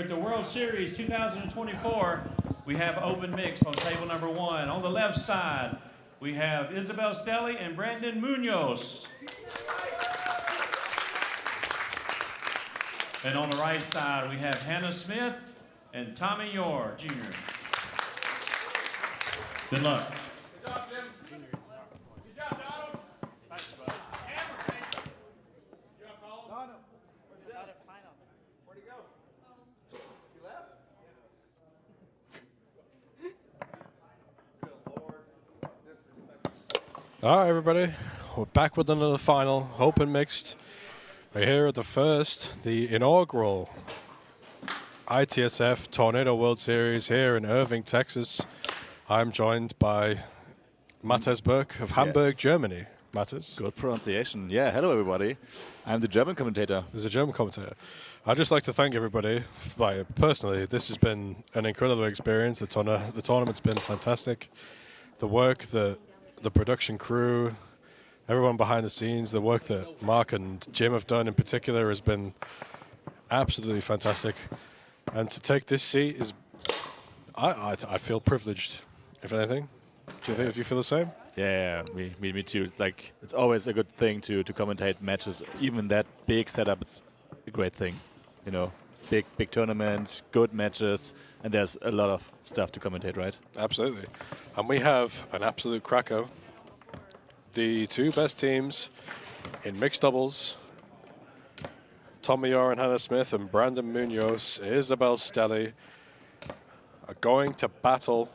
at the World Series 2024, we have open mix on table number 1. On the left side, we have Isabelle Stelly and Brandon Munoz. And on the right side, we have Hannah Smith and Tommy Yore, Jr. Good luck. Good job, Tim. Good job, Donald. Thanks, bud. Hammer. You want to call him? Donald. Where's that? Where'd he go? He left? Good Lord. All right, everybody. We're back with another final, open mixed. We're here at the inaugural ITSF Tornado World Series here in Irving, Texas. I'm joined by Matthias Burke of Hamburg, Germany. Matthias. Good pronunciation. Yeah, hello everybody. I'm the German commentator. There's a German commentator. I'd just like to thank everybody. Personally, this has been an incredible experience. The tournament's been fantastic. The work, the production crew, everyone behind the scenes, the work that Mark and Jim have done in particular has been absolutely fantastic. And to take this seat is, I feel privileged, if anything. Do you feel the same? Yeah, me too. It's like, it's always a good thing to commentate matches. Even that big setup, it's a great thing. You know, big tournament, good matches, and there's a lot of stuff to commentate, right? Absolutely. And we have an absolute cracker. The two best teams in mixed doubles, Tommy Yore and Hannah Smith and Brandon Munoz, Isabelle Stelly, are going to battle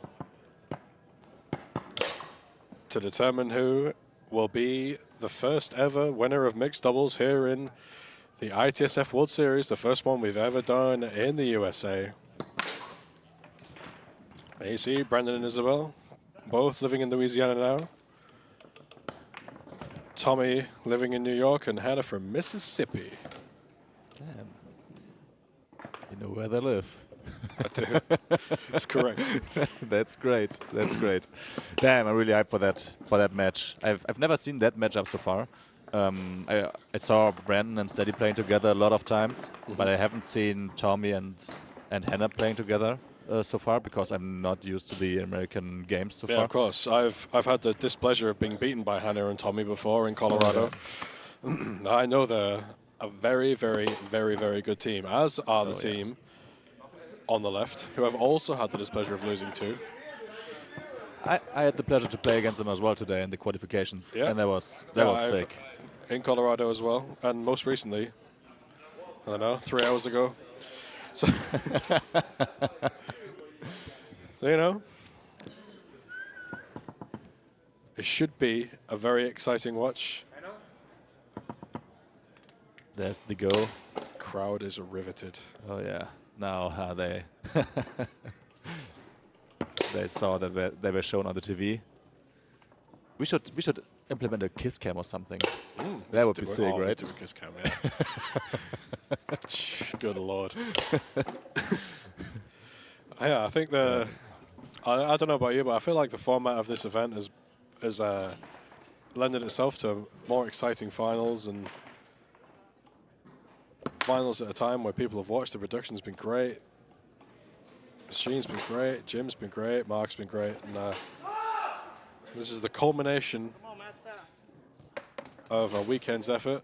to determine who will be the first ever winner of mixed doubles here in the ITSF World Series, the first one we've ever done in the USA. There you see Brandon and Isabelle, both living in Louisiana now. Tommy living in New York and Hannah from Mississippi. Damn. You know where they live. I do. That's correct. That's great. That's great. Damn, I'm really hyped for that match. I've never seen that matchup so far. I saw Brandon and Stelly playing together a lot of times, but I haven't seen Tommy and Hannah playing together so far because I'm not used to the American games so far. Yeah, of course. I've had the displeasure of being beaten by Hannah and Tommy before in Colorado. Oh, yeah. I know they're a very, very, very, very good team, as are the team on the left, who I've also had the displeasure of losing to. I had the pleasure to play against them as well today in the qualifications, and that was sick. In Colorado as well, and most recently, I don't know, 3 hours ago. So, so you know, it should be a very exciting watch. There's the go. Crowd is riveted. Oh yeah. Now they they saw that they were shown on the TV. We should implement a kiss cam or something. That would be sick, right? Do a kiss cam, yeah. Good Lord. Yeah, I think I don't know about you, but I feel like the format of this event has lended itself to more exciting finals and finals at a time where people have watched. The production's been great. Machine's been great. Jim's been great. Mark's been great. And this is the culmination of a weekend's effort.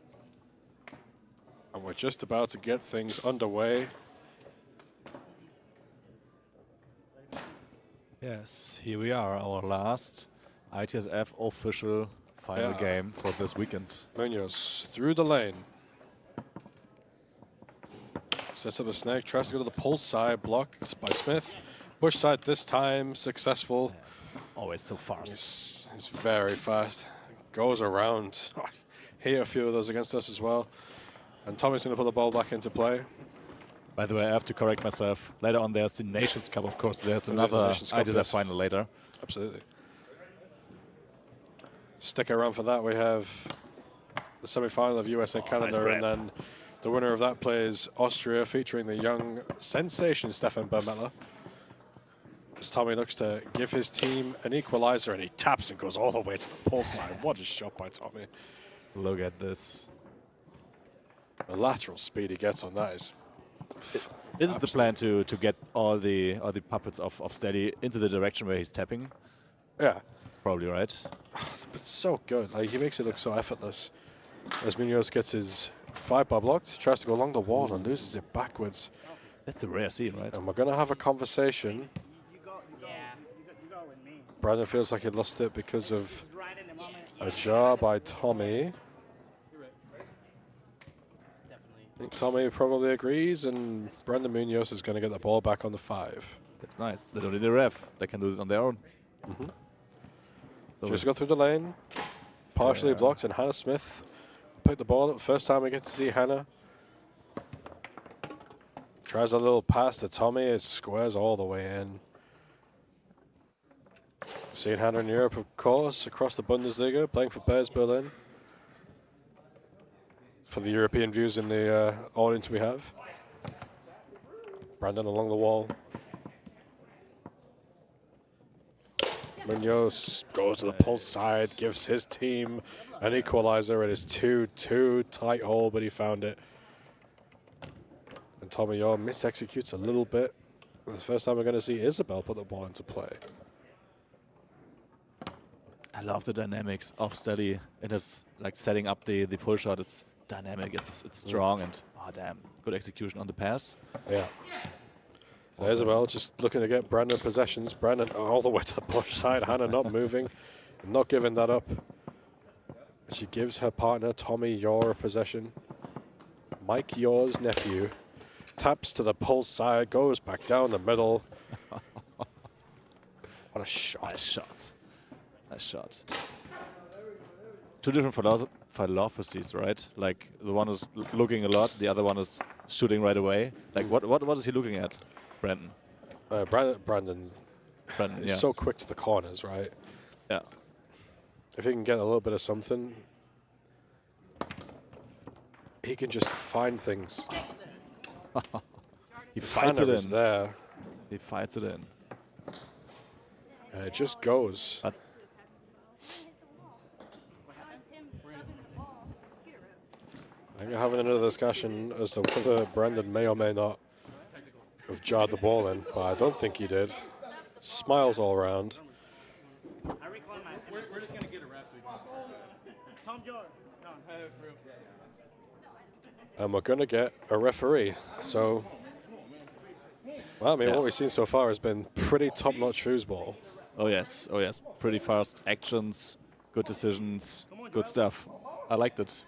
And we're just about to get things underway. Yes, here we are, our last ITSF official final game for this weekend. Munoz through the lane. Sets up a snake, tries to go to the pulse side, blocked by Smith. Push side this time, successful. Always so fast. He's very fast. Goes around. Oh, hit a few of those against us as well. And Tommy's going to put the ball back into play. By the way, I have to correct myself. Later on, there's the Nations Cup, of course. There's another ITSF final later. Absolutely. Stick around for that. We have the semi-final of USA-Canada, nice and then the winner of that plays Austria, featuring the young sensation Stefan Bermettler. As Tommy looks to give his team an equalizer, and he taps and goes all the way to the pole side. What a shot by Tommy. Look at this. The lateral speed he gets on that is Isn't the plan to get all the puppets of Stelly into the direction where he's tapping? Yeah, Probably, right? but so good. Like, he makes it look so effortless. As Munoz gets his 5-bar blocked, tries to go along the wall and loses it backwards. That's a rare scene, right? And we're going to have a conversation. You go with me. Brandon feels like he lost it because of Right in the moment. a jar by Tommy. I think Tommy probably agrees, and Brandon Munoz is going to get the ball back on the 5. That's nice. They don't need a ref. They can do it on their own. So Just go through the lane, partially blocked, and Hannah Smith picked the ball up. First time we get to see Hannah. Tries a little pass to Tommy, it squares all the way in. Seen Hannah in Europe, of course, across the Bundesliga, playing for Bears Berlin. For the European views in the audience we have. Brandon along the wall. Munoz goes to the pulse side, gives his team an equalizer. It is 2-2, tight hole, but he found it. And Tommy Yore misexecutes a little bit. It's the first time we're going to see Isabelle put the ball into play. I love the dynamics of Stelly. It is like setting up the pull shot. It's dynamic. It's strong and damn, good execution on the pass. Yeah. So Isabelle just looking to get Brandon possessions. Brandon all the way to the push side. Hannah not moving, not giving that up. And she gives her partner Tommy Yore possession. Mike Yore's nephew taps to the pulse side, goes back down the middle. What a shot! Nice shot. Nice shot. Two different philosophies, right? Like the one is looking a lot, the other one is shooting right away. Like what is he looking at, Brandon? Brandon Yeah. is so quick to the corners, right? Yeah. If he can get a little bit of something, he can just find things. He His fights Hannah it is in. there, He fights it in. and it just goes. But I think we're having another discussion as to whether Brandon may or may not have jarred the ball in, but I don't think he did. Smiles all around. I reclaim my. We're just going to get a ref so we can. Tom Yore. No. And we're going to get a referee. So, well, I mean, what we've seen so far has been pretty top-notch foosball. oh yes. Pretty fast actions, good decisions, good stuff. I liked it.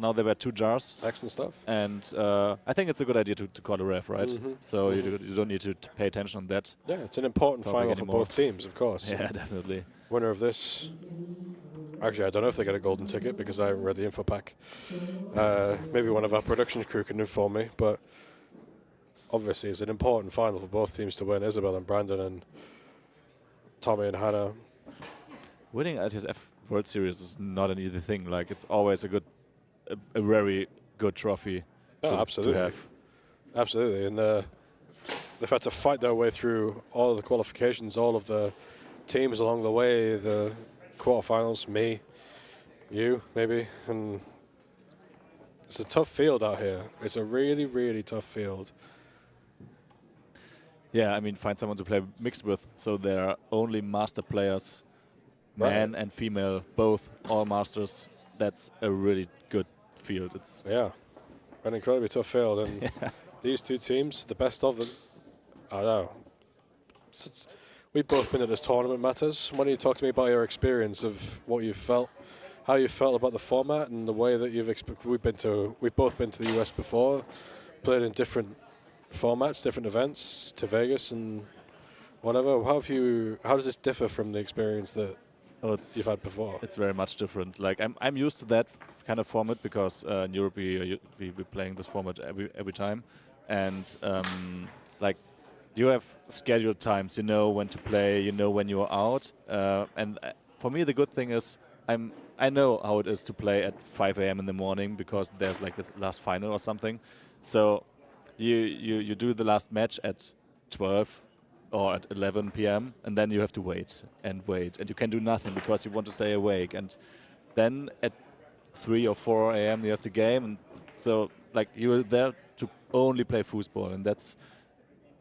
Now there were 2 jars. Excellent stuff. And I think it's a good idea to call a ref, right? So you don't need to pay attention on that. Yeah, it's an important Topic final for anymore. both teams, of course. Yeah, definitely. Winner of this. Actually, I don't know if they get a golden ticket because I haven't read the info pack. Maybe one of our production crew can inform me, but obviously it's an important final for both teams to win. Isabelle and Brandon and Tommy and Hannah. Winning ITSF World Series is not an easy thing. Like it's always a very good trophy Oh, to absolutely. have. Absolutely, and they've had to fight their way through all of the qualifications, all of the teams along the way, the quarterfinals, me, you, maybe, and it's a tough field out here. It's a really, really tough field. Yeah, I mean, find someone to play mixed with. So there are only master players, man and female, both all masters. That's a really good field. It's Yeah, an incredibly tough field, and these 2 teams, the best of them, I don't know. We've both been at this tournament, Matters. Why don't you talk to me about your experience of what you felt, how you felt about the format, and the way that we've both been to the US before, played in different formats, different events, to Vegas and whatever. How does this differ from the experience that you've had before? It's very much different. Like I'm used to that kind of format because in Europe we're playing this format every time, and like you have scheduled times. You know when to play. You know when you're out. And for me, the good thing is I know how it is to play at 5 a.m. in the morning because there's like the last final or something. So you do the last match at 12 or at 11 p.m. and then you have to wait, and you can do nothing because you want to stay awake. And then at 3 or 4 a.m. you have the game, and so like you're there to only play foosball, and that's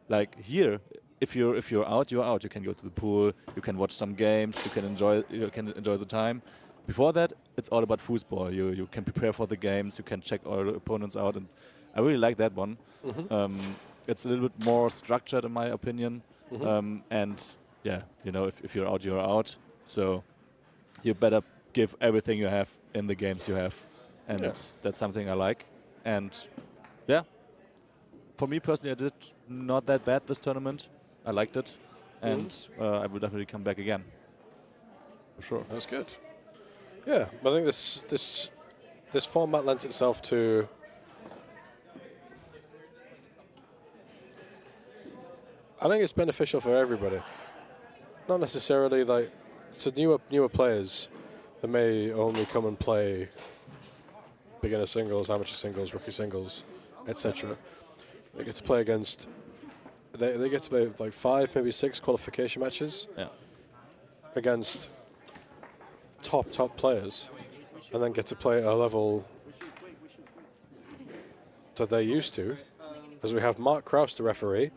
like here. If you're out, you're out. You can go to the pool. You can watch some games. You can enjoy the time. Before that, it's all about foosball. You can prepare for the games. You can check all the opponents out, and I really like that one. It's a little bit more structured, in my opinion. And yeah, you know, if you're out, you're out. So you better give everything you have in the games you have, and that's something I like. And yeah, for me personally, I did not that bad this tournament. I liked it, and I will definitely come back again. For sure. That's good. Yeah, I think this format lends itself to I think it's beneficial for everybody. Not necessarily like to newer players that may only come and play beginner singles, amateur singles, rookie singles, etc. They get to play against. They get to play like 5, maybe 6 qualification matches against top players, and then get to play at a level that they're used to. As we have Mark Kraus to referee.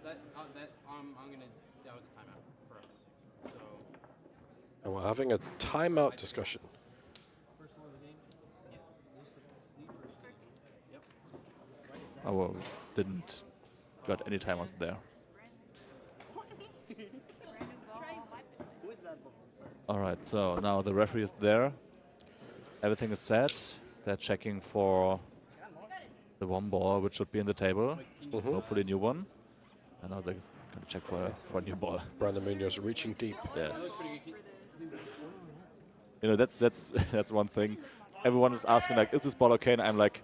And we're having a timeout discussion. Oh, well, didn't got any timeouts there. All right, so now the referee is there. Everything is set. They're checking for the one ball, which should be in the table. Hopefully a new one. And now they're going to check for a new ball. Brandon Munoz reaching deep. Yes. You know, that's one thing. Everyone is asking, like, is this ball okay? And I'm like,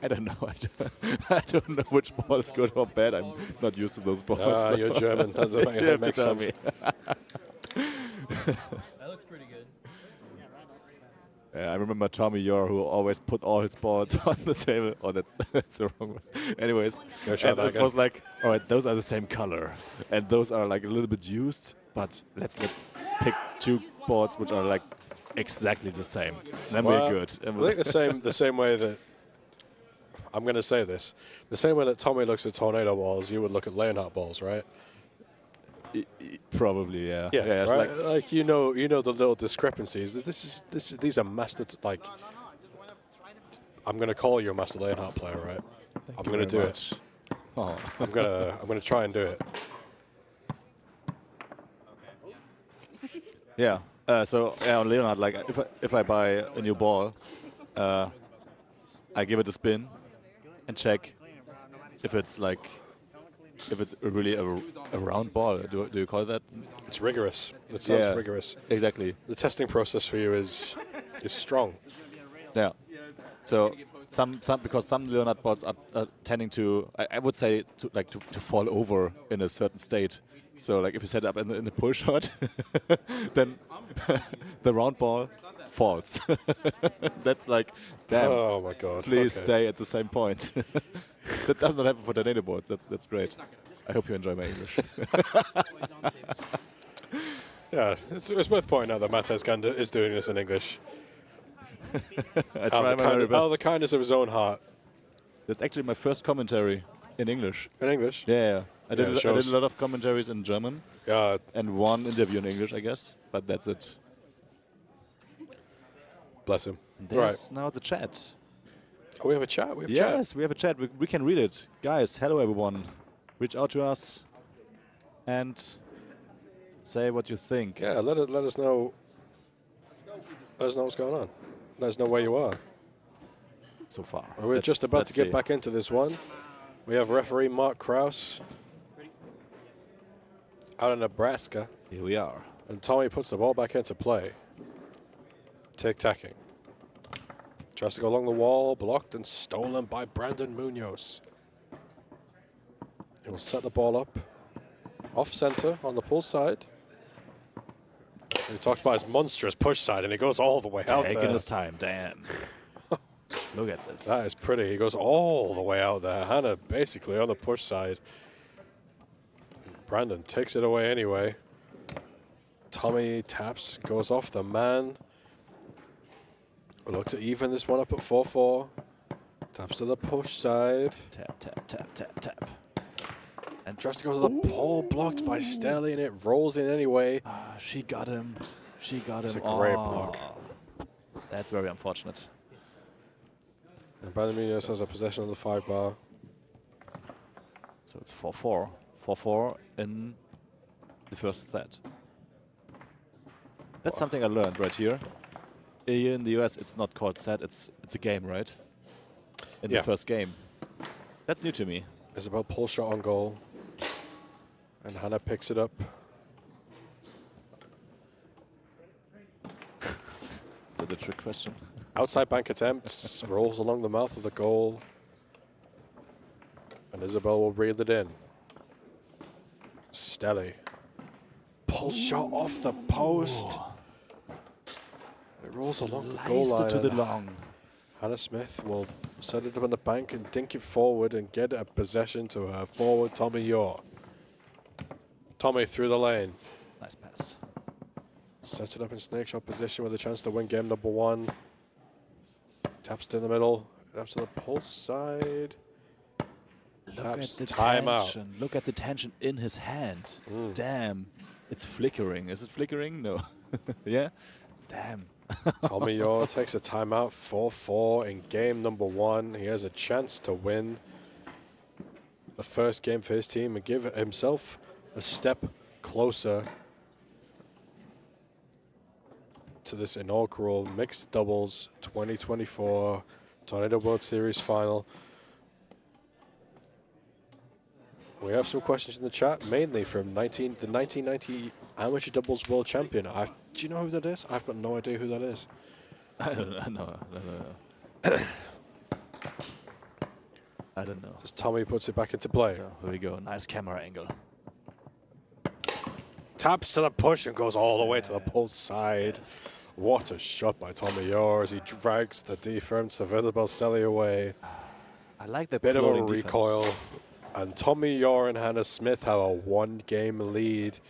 I don't know. I don't know which ball is good or bad. I'm not used to those balls. Ah, you're German. That doesn't You have make to tell sense. me. That looks pretty good. I remember Tommy Yore, who always put all his balls on the table. Oh, that's the wrong one. Anyways, Go try and that this again. was like, all right, those are the same color, and those are like a little bit used, but let's pick 2 balls which are like exactly the same. Then we're good. I think the same way that I'm going to say this, the same way that Tommy looks at tornado balls, you would look at Leonhardt balls, right? Probably, yeah. Yeah, it's right. Like you know the little discrepancies. These are master. Like, I'm going to call you a master Leonhardt player, right? I'm going to do it. Oh. I'm gonna try and do it. Yeah. So on Leonhardt, like if I buy a new ball, I give it a spin and check if it's really a round ball. Do you call that? It's rigorous. It sounds rigorous. Exactly. The testing process for you is strong. Yeah. So because some Leonhardt balls are tending to, I would say, to fall over in a certain state. So like if you set it up in the pull shot, then the round ball falls. That's like, damn. Oh my God! Please Okay. stay at the same point. That does not happen for tornado boards. That's great. I hope you enjoy my English. Yeah, it's worth pointing out that Matej Ganda is doing this in English. I try my very Out of the best. kindness of his own heart. That's actually my first commentary in English. In English? Yeah. I did it a shows. lot of commentaries in German Yeah. and one interview in English, I guess. But that's it. Bless him. There's now the chat. Oh, we have a chat. We have Yes, we have a chat. We can read it. Guys, hello everyone. Reach out to us and say what you think. Yeah. Let us know. Let us know what's going on. Let us know where you are. So far. We're just about to let's get see. back into this one. We have referee Mark Kraus out of Nebraska, Here we are. and Tommy puts the ball back into play. Tic-tacking. Tries to go along the wall, blocked and stolen by Brandon Munoz. He will set the ball up off center on the pull side. He talks about his monstrous push side, and he goes all the way out Taking there. his time, damn. Look at this. That is pretty. He goes all the way out there. Hannah basically on the push side. Brandon takes it away anyway. Tommy taps, goes off the man. We'll look to even this one up at 4-4. Taps to the push side. Tap, tap, tap, tap, tap. And Tries to go to the pole, blocked by Stelly, and it rolls in anyway. she got him. She got him. It's a great block. That's very unfortunate. And Brandon Munoz has a possession on the 5 bar. So it's 4-4. 4-4 in the first set. That's something I learned right here. Here in the US, it's not called set, it's a game, right? In the first game. That's new to me. Isabelle pull shot on goal. And Hannah picks it up. Is that the trick question? Outside bank attempts, rolls along the mouth of the goal. And Isabelle will reel it in. Stelly. Pull shot off the post. It rolls along the goal line. to the long. Hannah Smith will set it up on the bank and dink it forward and get a possession to her forward, Tommy Yore. Tommy through the lane. Nice pass. Sets it up in snake shot position with a chance to win game number 1. Taps to the middle. Taps to the pulse side. Look Taps at the timeout. tension. Look at the tension in his hand. Damn. It's flickering. Is it flickering? No. Yeah? Damn. Tommy Yore takes a timeout, 4-4 in game number 1. He has a chance to win the first game for his team and give himself a step closer to this inaugural mixed doubles 2024 Tornado World Series final. We have some questions in the chat, mainly from the 1990 Amateur Doubles World Champion. Do you know who that is? I've got no idea who that is. I don't know. I don't know. As Tommy puts it back into play. So, here we go. Nice camera angle. Taps to the push and goes all the way to the pulse side. Yes. What a shot by Tommy Yore as he drags the defense of Isabelle Stelly away. I like that Bit of a floating defense. recoil. And Tommy Yore and Hannah Smith have a 1-game lead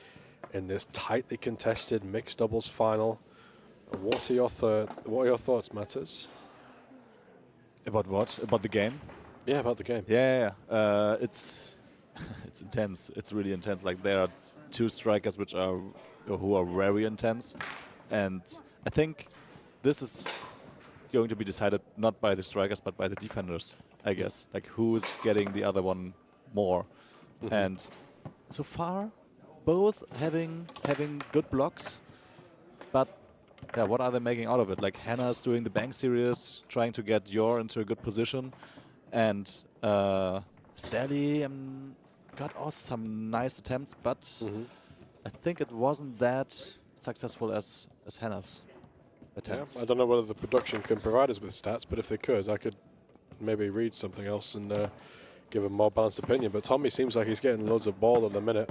in this tightly contested mixed doubles final. What are your thoughts, Matters? About what? About the game? Yeah, about the game. Yeah. It's it's intense. It's really intense. Like there are 2 strikers who are very intense, and I think this is going to be decided not by the strikers but by the defenders, I guess. Like who's getting the other one more. And so far, both having good blocks, but yeah, what are they making out of it? Like Hannah's doing the bank series, trying to get Yore into a good position, and Stelly got also some nice attempts, but I think it wasn't that successful as Hannah's attempts. I don't know whether the production can provide us with stats, but if they could, I could maybe read something else and give a more balanced opinion. But Tommy seems like he's getting loads of ball at the minute.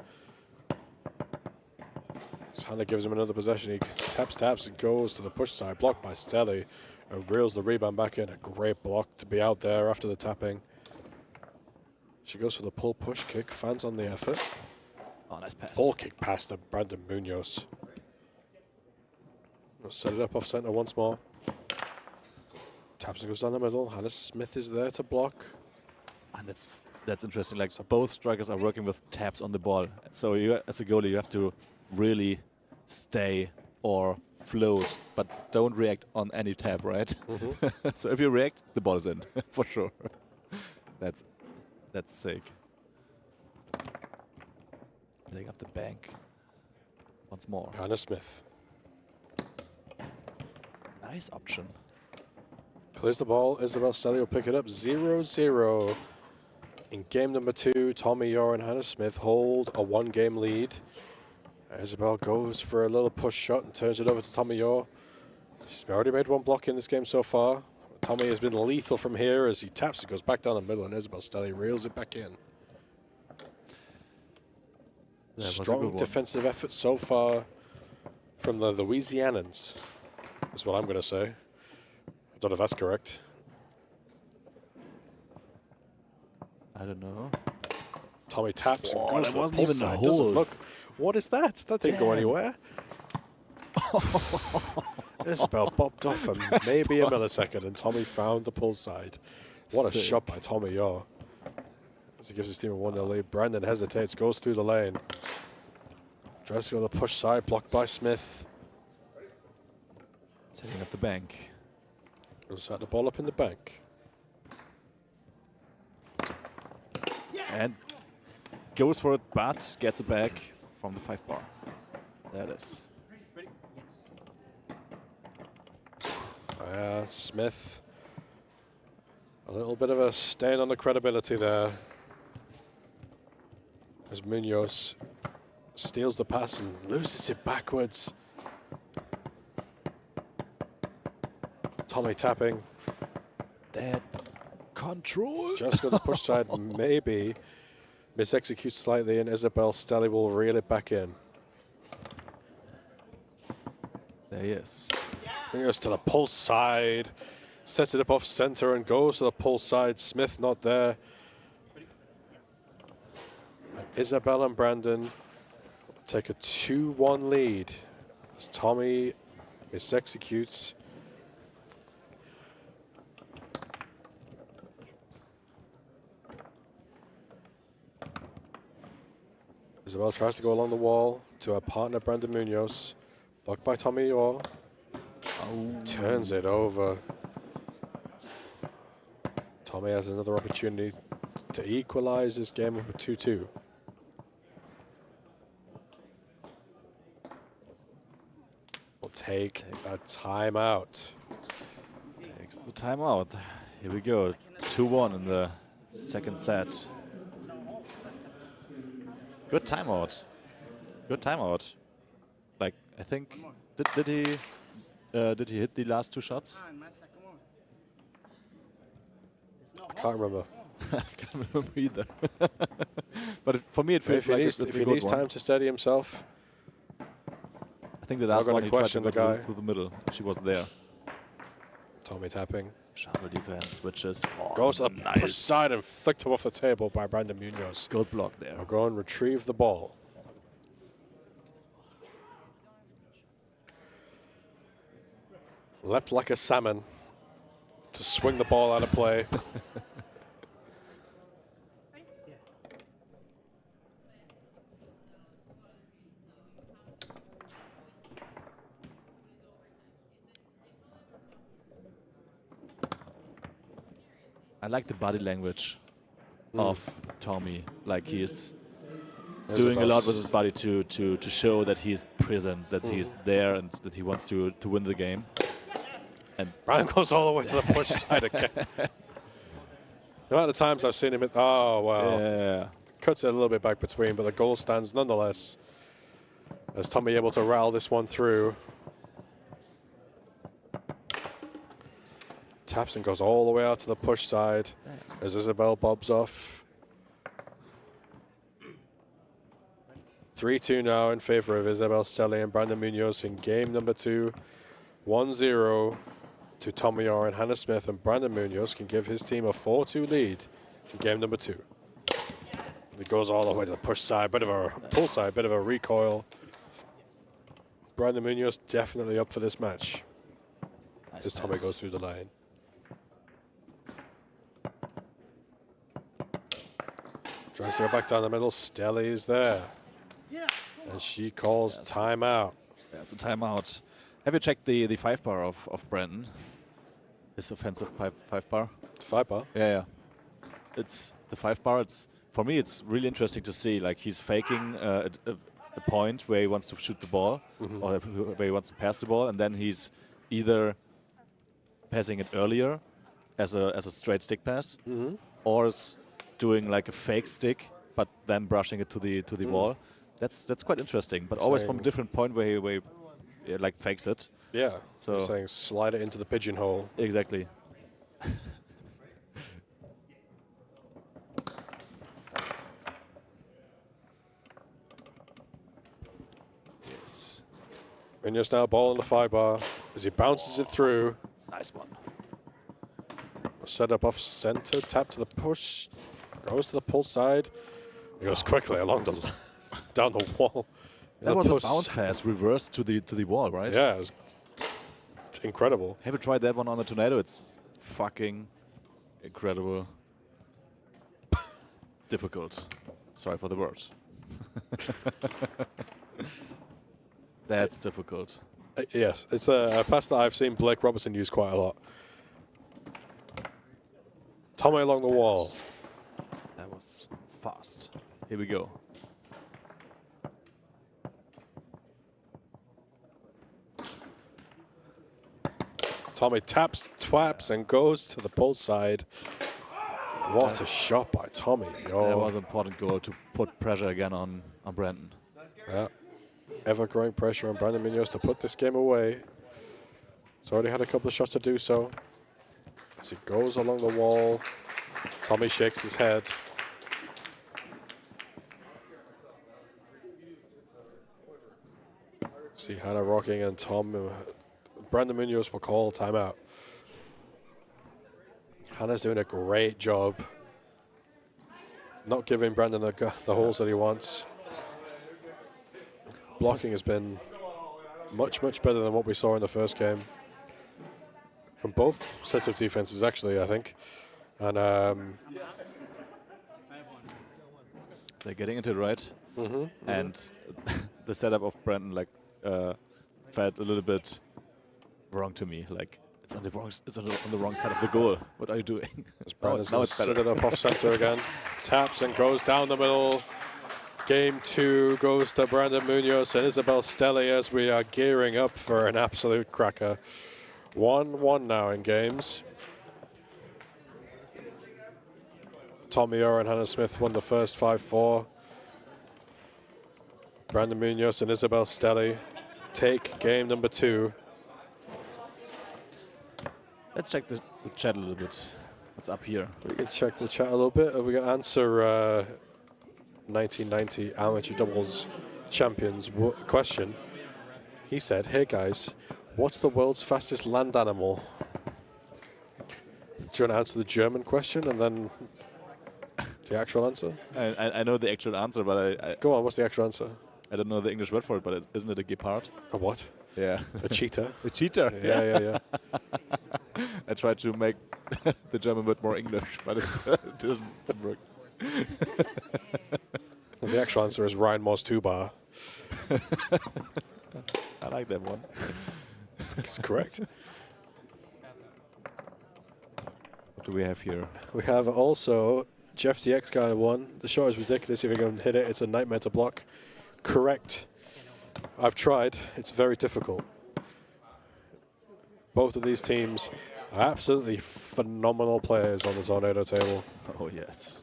Hannah gives him another possession. He taps and goes to the push side, blocked by Stelly, and reels the rebound back in. A great block to be out there after the tapping. She goes for the pull push kick. Fans on the effort. Oh, nice pass. Ball kick past to Brandon Munoz. We'll set it up off center once more. Taps and goes down the middle. Hannah Smith is there to block. And that's interesting. Like both strikers are working with taps on the ball. So you, as a goalie, you have to really stay or float, but don't react on any tap, right? So if you react, the ball is in for sure. That's sick. Laying up the bank once more. Hannah Smith Nice option. clears the ball. Isabelle Stelly will pick it up. 0-0. In game number 2, Tommy Yore and Hannah Smith hold a 1-game lead. Isabelle goes for a little push shot and turns it over to Tommy Yore. She's already made 1 block in this game so far. Tommy has been lethal from here as he taps it, goes back down the middle, and Isabelle Stelly reels it back in. Strong defensive effort so far from the Louisianans, is what I'm going to say. I don't know if that's correct. I don't know. Tommy taps and Oh, goes that to the wasn't pull even the side. Doesn't hole. look. What is that? That didn't go Damn. anywhere. Isabelle popped off for maybe a millisecond, and Tommy found the pull side. What a Sick. shot by Tommy Yore. As he gives his team a 1-0 lead. Brandon hesitates, goes through the lane. Tries to go to the push side, blocked by Smith. Setting up the bank. He'll set the ball up in the bank. And goes for it, but gets it back from the 5 bar. There it is. Smith. A little bit of a stain on the credibility there. As Munoz steals the pass and loses it backwards. Tommy tapping. That control. Just got the push side, maybe. Misexecutes slightly, and Isabelle Stelly will reel it back in. There he is. Munoz to the pulse side. Sets it up off center and goes to the pulse side. Smith not there. And Isabelle and Brandon take a 2-1 lead as Tommy misexecutes. Isabelle tries to go along the wall to her partner Brandon Munoz. Blocked by Tommy Yore. Turns it over. Tommy has another opportunity to equalize this game up at 2-2. We'll take a timeout. Takes the timeout. Here we go. 2-1 in the second set. Good timeout. Good timeout. Like, I think, did he hit the last 2 shots? Can't remember. I can't remember either. But for me, it feels If like he it's needs, a if he good needs one. time to steady himself, I think the last gonna one he tried to question go the guy. through the middle. She was there. Tommy tapping. Shovel defense switches. Oh, Goes to the nice. push side and flicked him off the table by Brandon Munoz. Good block there. We'll go and retrieve the ball. Leapt like a salmon to swing the ball out of play. I like the body language of Tommy. Like he's There's doing a lot bus. with his body to show that he's present, that he's there, and that he wants to win the game. And Brian goes all the way to the push side again. The amount of times I've seen him, oh wow, yeah, cuts it a little bit back between, but the goal stands nonetheless. As Tommy able to rattle this one through. Taps and goes all the way out to the push side as Isabelle bobs off. 3-2 now in favor of Isabelle Stelly and Brandon Munoz in game number 2. 1-0 to Tommy Yore and Hannah Smith, and Brandon Munoz can give his team a 4-2 lead in game number 2. It goes all the way to the push side, bit of a pull side, bit of a recoil. Brandon Munoz definitely up for this match nice as Tommy pass. goes through the lane. Tries to go back down the middle. Stelly is there. And she calls timeout. There's a timeout. Have you checked the 5 bar of Brandon? His offensive 5 bar? 5 bar. Yeah. It's the 5 bar. It's for me. It's really interesting to see. Like he's faking a point where he wants to shoot the ball, or where he wants to pass the ball, and then he's either passing it earlier as a straight stick pass, or is doing like a fake stick, but then brushing it to the wall. That's quite interesting, but always from a different point where he like fakes it. Yeah. So saying slide it into the pigeonhole. Exactly. Yes. Munoz now ball on the 5 bar as he bounces it through. Nice one. Set up off center, tap to the push, goes to the pull side. He goes quickly along the down the wall. That was a bounce pass reversed to the wall, right? Yeah, it's incredible. Have you tried that one on the tornado? It's fucking incredible. Difficult. Sorry for the words. That's difficult. Yes, it's a pass that I've seen Blake Robertson use quite a lot. Tommy along the wall. That was fast. Here we go. Tommy taps, twaps, and goes to the pole side. What a shot by Tommy. Oh. That was an important goal to put pressure again on Brandon. Yeah. Ever-growing pressure on Brandon Munoz to put this game away. He's already had a couple of shots to do so. As he goes along the wall, Tommy shakes his head. See Hannah rocking and Brandon Munoz will call timeout. Hannah's doing a great job not giving Brandon the holes that he wants. Blocking has been much, much better than what we saw in the first game. From both sets of defenses, actually, I think. And they're getting into it right. And the setup of Brandon felt a little bit wrong to me. Like it's on the wrong side of the goal. What are you doing? Brandon's now set it up off center again. Taps and goes down the middle. Game 2 goes to Brandon Munoz and Isabelle Stelly as we are gearing up for an absolute cracker. 1-1 now in games. Tommy Yore and Hannah Smith won the first 5-4. Brandon Munoz and Isabelle Stelly take game number 2. Let's check the chat a little bit. What's up here? We can check the chat a little bit. We got answer 1990 amateur doubles champions question. He said, "Hey guys, what's the world's fastest land animal?" Do you want to answer the German question and then the actual answer? I know the actual answer, but I Go on, what's the actual answer? I don't know the English word for it, but isn't it a guepard? A what? Yeah. A cheetah? A cheetah. Yeah. I tried to make the German word more English, but it didn't work. The actual answer is Rheinmoss 2-bar. I like that one. It's correct. What do we have here? We have also Jeff the X Guy 1. The shot is ridiculous. If you can hit it, it's a nightmare to block. Correct. I've tried. It's very difficult. Both of these teams are absolutely phenomenal players on the Tornado table. Oh, yes.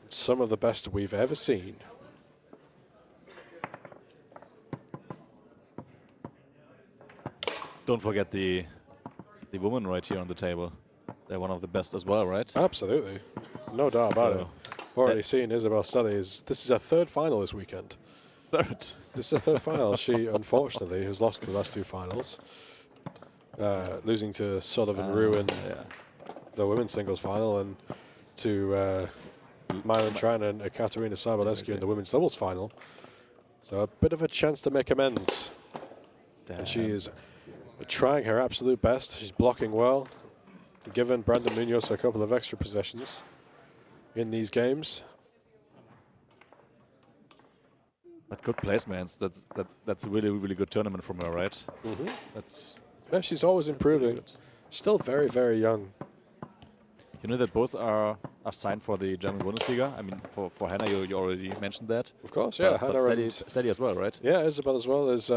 Some of the best we've ever seen. Don't forget the woman right here on the table. They're one of the best as well, right? Absolutely. No doubt about it. Already seen Isabelle Stelly. This is her third final this weekend. Third. This is her third final. She, unfortunately, has lost the last 2 finals. Losing to Sullivan Rue in the women's singles final and to Myron Tran and Katerina Sabalescu in the women's doubles final. So a bit of a chance to make amends. And she is trying her absolute best. She's blocking well. Given Brandon Munoz a couple of extra possessions in these games. But good placements. That's a really, really good tournament from her, right? Yeah, she's always improving. Still very, very young. You know that both are signed for the German Bundesliga? I mean, for Hannah, you already mentioned that. Of course, yeah. But Hannah and Stelly as well, right? yeah, Isabelle as well is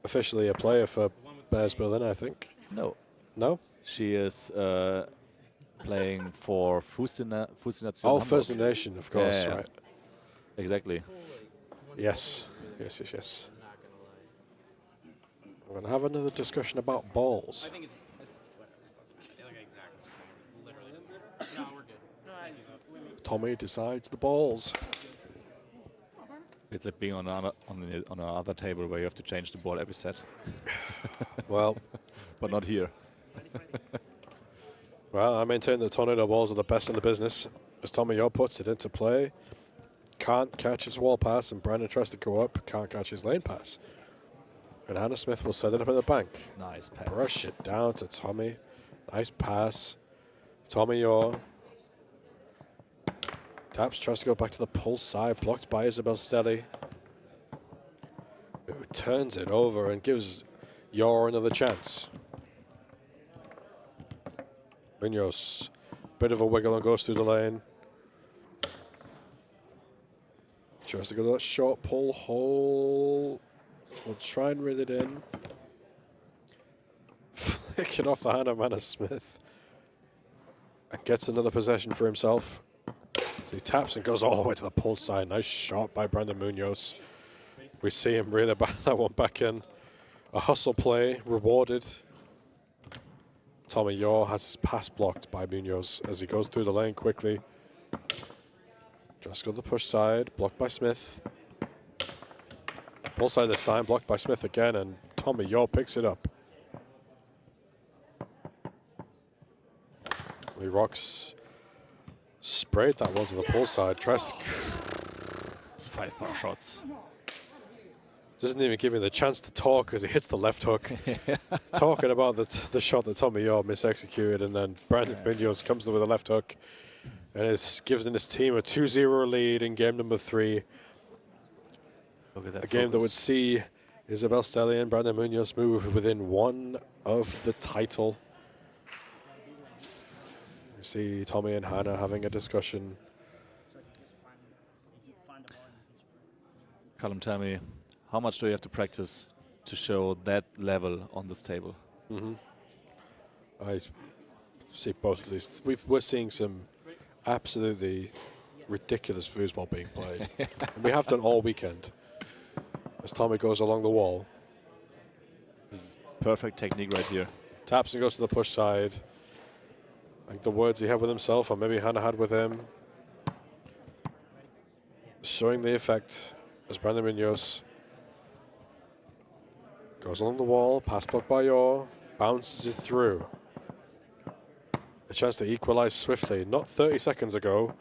officially a player for Bears Berlin, I think. No. No? She is playing for Fußnation Oh, Hamburg. First Nation, of course, Yeah. right. Exactly. Yes. We're going to have another discussion about balls. I think it's like exactly literally. No, we're good. Tommy decides the balls. It's like being on another table where you have to change the ball every set. Well, But not here. I maintain that Tornado balls are the best in the business. As Tommy Yore puts it into play, can't catch his wall pass, and Brandon tries to go up, can't catch his lane pass. And Hannah Smith will set it up in the bank. Nice pass. Brush it down to Tommy. Nice pass. Tommy Yore. Taps, tries to go back to the pulse side, blocked by Isabelle Stelly, who turns it over and gives Yore another chance. Munoz, bit of a wiggle and goes through the lane. Tries to go to that short pull hole. We'll try and reel it in. Flick it off the hand of Munoz Smith. And gets another possession for himself. He taps and goes all the way to the pull side. Nice shot by Brandon Munoz. We see him reel that one back in. A hustle play, rewarded. Tommy Yore has his pass blocked by Munoz as he goes through the lane quickly. Just go to the push side, blocked by Smith. Pull side this time, blocked by Smith again, and Tommy Yore picks it up. Lee Rocks sprayed that one to the pull side. Tries to 5 power shots. doesn't even give me the chance to talk as he hits the left hook. Talking about the shot that Tommy Yore misexecuted, and then Brandon Munoz comes in with a left hook and is giving his team a 2-0 lead in game number 3. Look at that A game that would focus. see Isabelle Stelly and Brandon Munoz move within 1 of the title. You see Tommy and Hannah having a discussion. Callum, tell me, how much do you have to practice to show that level on this table? I see both of these. We're seeing some absolutely ridiculous foosball being played. And we have done all weekend. As Tommy goes along the wall, This is perfect technique right here. taps and goes to the push side. Like the words he had with himself, or maybe Hannah had with him. Showing the effect as Brandon Munoz goes along the wall, pass blocked by Yore, bounces it through. A chance to equalize swiftly, not 30 seconds ago,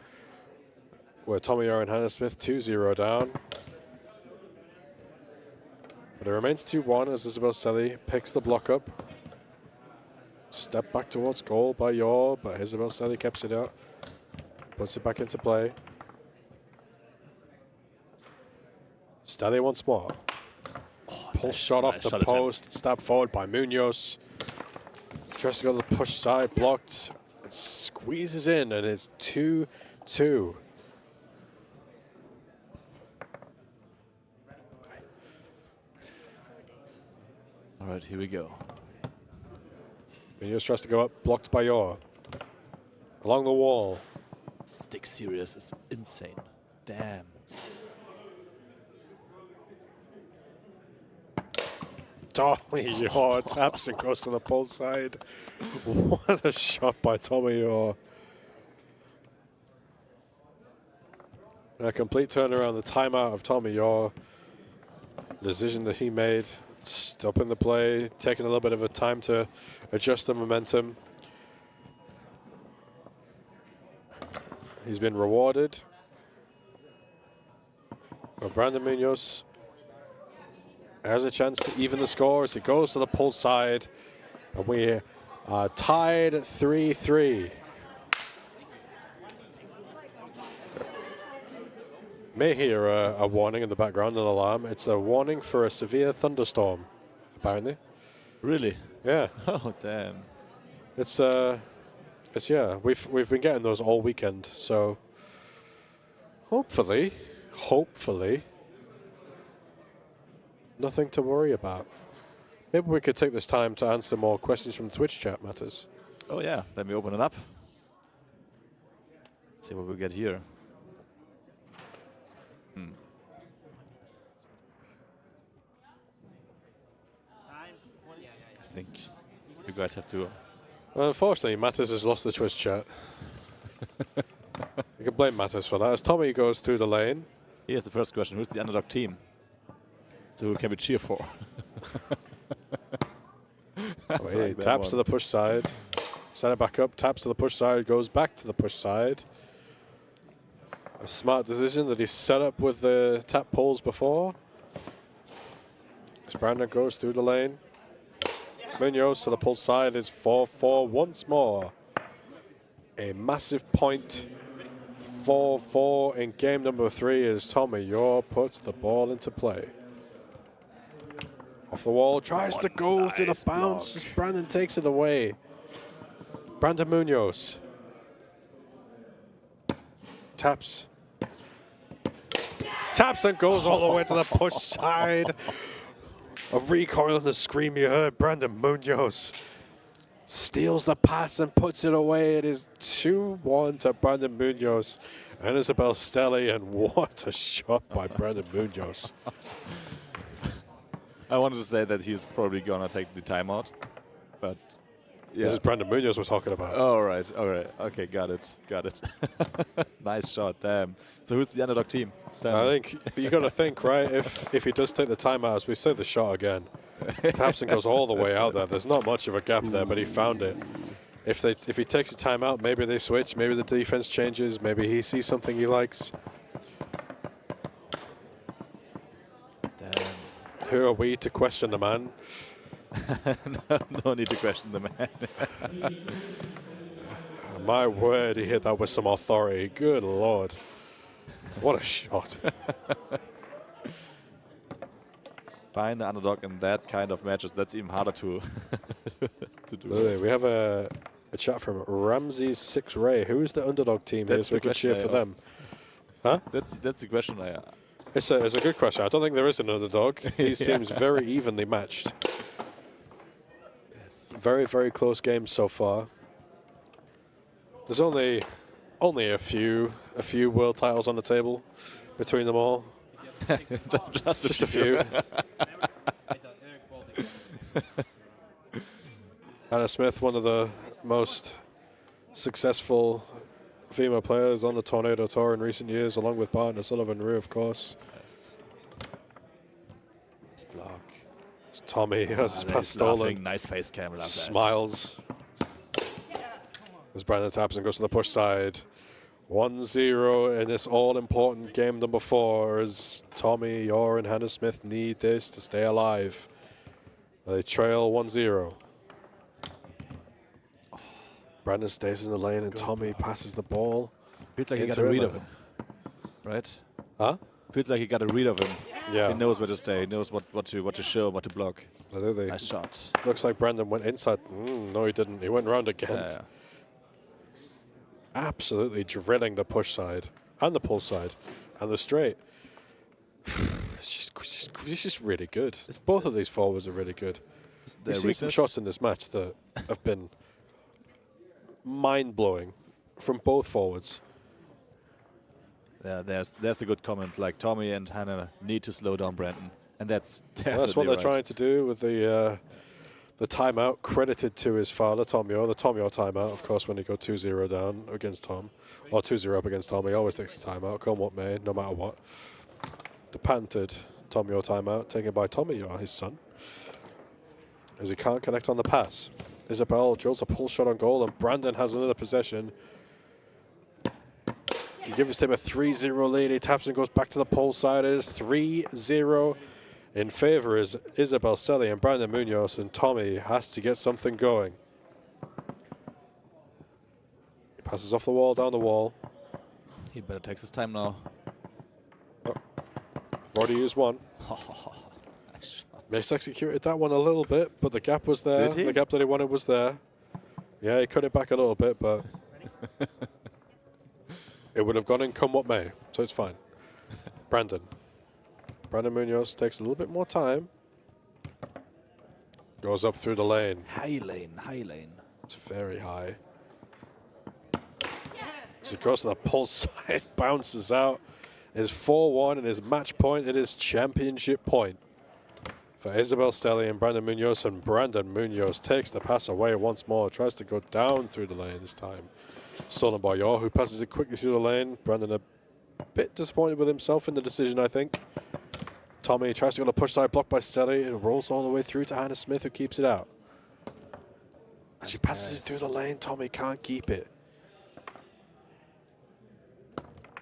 where Tommy Yore and Hannah Smith 2-0 down. But it remains 2-1 as Isabelle Stelly picks the block up. Step back towards goal by Yore, but Isabelle Stelly keeps it out. Puts it back into play. Stelly once more. Pull shot off the post, stab forward by Munoz. Tries to go to the push side, blocked. It squeezes in, and it's 2-2. All right, here we go. Munoz tries to go up, blocked by Yore. Along the wall. Stick series is insane. Damn. Tommy Yore taps and goes to the pull side. What a shot by Tommy Yore. A complete turnaround, the timeout of Tommy Yore. Decision that he made, stopping the play, taking a little bit of a time to adjust the momentum. He's been rewarded. Well, Brandon Munoz has a chance to even the score as he goes to the pull side. And we are tied at 3-3. May hear a warning in the background, an alarm. It's a warning for a severe thunderstorm, apparently. Really? Yeah. Oh, damn. It's yeah. We've been getting those all weekend, so hopefully, nothing to worry about. Maybe we could take this time to answer more questions from Twitch chat matters. Oh, yeah. Let me open it up. Let's see what we get here. I think you guys have to. Well, unfortunately, Matters has lost the Twitch chat. You can blame Matters for that. As Tommy goes through the lane. Here's the first question. Who's the underdog team? So who can we cheer for? Oh, he taps to the push side. Set it back up, taps to the push side, goes back to the push side. A smart decision that he set up with the tap pulls before. As Brandon goes through the lane. Munoz to the pull side is 4-4 once more. a massive point. 4-4 in game number 3 as Tommy Yore puts the ball into play. Off the wall, tries to go through the bounce as Brandon takes it away. Brandon Munoz. Taps. Taps and goes all the way to the push side. A recoil and the scream you heard. Brandon Munoz steals the pass and puts it away. It is 2-1 to Brandon Munoz and Isabelle Stelly, and what a shot by Brandon Munoz. I wanted to say that he's probably gonna take the timeout, but yeah. This is Brandon Munoz we're talking about. Oh, all right. Okay, got it. Nice shot, damn. So who's the underdog team? I think you got to think, right? If he does take the timeout, as we say the shot again, Tapson goes all the way out there. There's not much of a gap there, but he found it. If he takes a timeout, maybe they switch. Maybe the defense changes. Maybe he sees something he likes. Damn. Who are we to question the man? No need to question the man. My word, he hit that with some authority. Good Lord. What a shot. Find the underdog in that kind of matches, that's even harder to, to do. Really, we have a chat from Ramses 6 Ray. Who is the underdog team here so we can cheer for them? Huh? That's the question I... It's a good question. I don't think there is an underdog. He seems very evenly matched. Yes. Very, very close games so far. There's only a few world titles on the table between them all. Just a few. Hannah Smith, one of the most successful female players on the Tornado Tour in recent years, along with Barton Sullivan Rue, of course. Yes. Nice block. Tommy has his pass stolen. Nice face cam. Love that. Smiles. As Brandon taps and goes to the push side. 1-0 in this all-important game number 4 as Tommy, Yore and Hannah Smith need this to stay alive. They trail 1-0. Brandon stays in the lane and Tommy passes the ball. Feels like he got a read of him, right? Huh? Feels like he got a read of him. Yeah. He knows where to stay. He knows what to show, what to block. Absolutely. Nice shot. Looks like Brandon went inside. No, he didn't. He went round again. Yeah. Absolutely drilling the push side and the pull side and the straight. It's just really good. Both of these forwards are really good. We see some shots in this match that have been mind-blowing from both forwards. Yeah, there's a good comment. Like Tommy and Hannah need to slow down Brandon, and that's definitely That's what they're right. trying to do with the timeout credited to his father, Tom Yore. The Tom Yore timeout, of course, when he go 2-0 down against Tom, or 2-0 up against Tom, he always takes a timeout, come what may, no matter what. The patented Tom Yore timeout taken by Tommy Yore, his son, as he can't connect on the pass. Isabelle drills a pull shot on goal, and Brandon has another possession. He gives him a 3-0 lead. He taps and goes back to the pole side. It is 3-0 in favor is Isabelle Stelly and Brandon Munoz, and Tommy has to get something going. He passes off the wall, down the wall. He better take his time now. Oh. Already used one. Nice shot. Mis-executed that one a little bit, but the gap was there. Did he? The gap that he wanted was there. Yeah, he cut it back a little bit, but it would have gone in come what may, so it's fine. Brandon Munoz takes a little bit more time. Goes up through the lane. High lane. It's very high. As he goes to the pull side, bounces out. It is 4-1 and his match point. It is championship point for Isabelle Stelly and Brandon Munoz, and Brandon Munoz takes the pass away once more. Tries to go down through the lane this time. Stolen by Yore, who passes it quickly through the lane. Brandon a bit disappointed with himself in the decision, I think. Tommy tries to go to push side, blocked by Stelly, and rolls all the way through to Hannah Smith, who keeps it out. She passes it through the lane. Tommy can't keep it.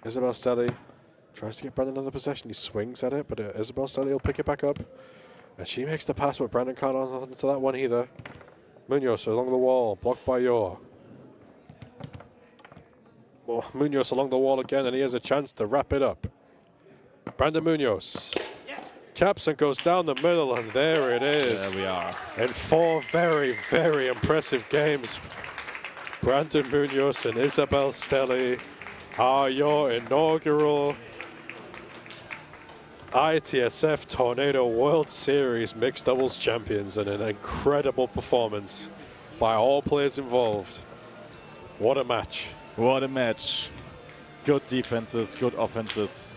Isabelle Stelly tries to get Brandon another possession. He swings at it, but Isabelle Stelly will pick it back up. And she makes the pass, but Brandon can't onto that one either. Munoz along the wall, blocked by Yore. Munoz along the wall again, and he has a chance to wrap it up. Brandon Munoz caps and goes down the middle, and there it is. There we are. In 4 very, very impressive games, Brandon Munoz and Isabelle Stelly are your inaugural ITSF Tornado World Series Mixed Doubles Champions, and an incredible performance by all players involved. What a match. What a match. Good defenses, good offenses.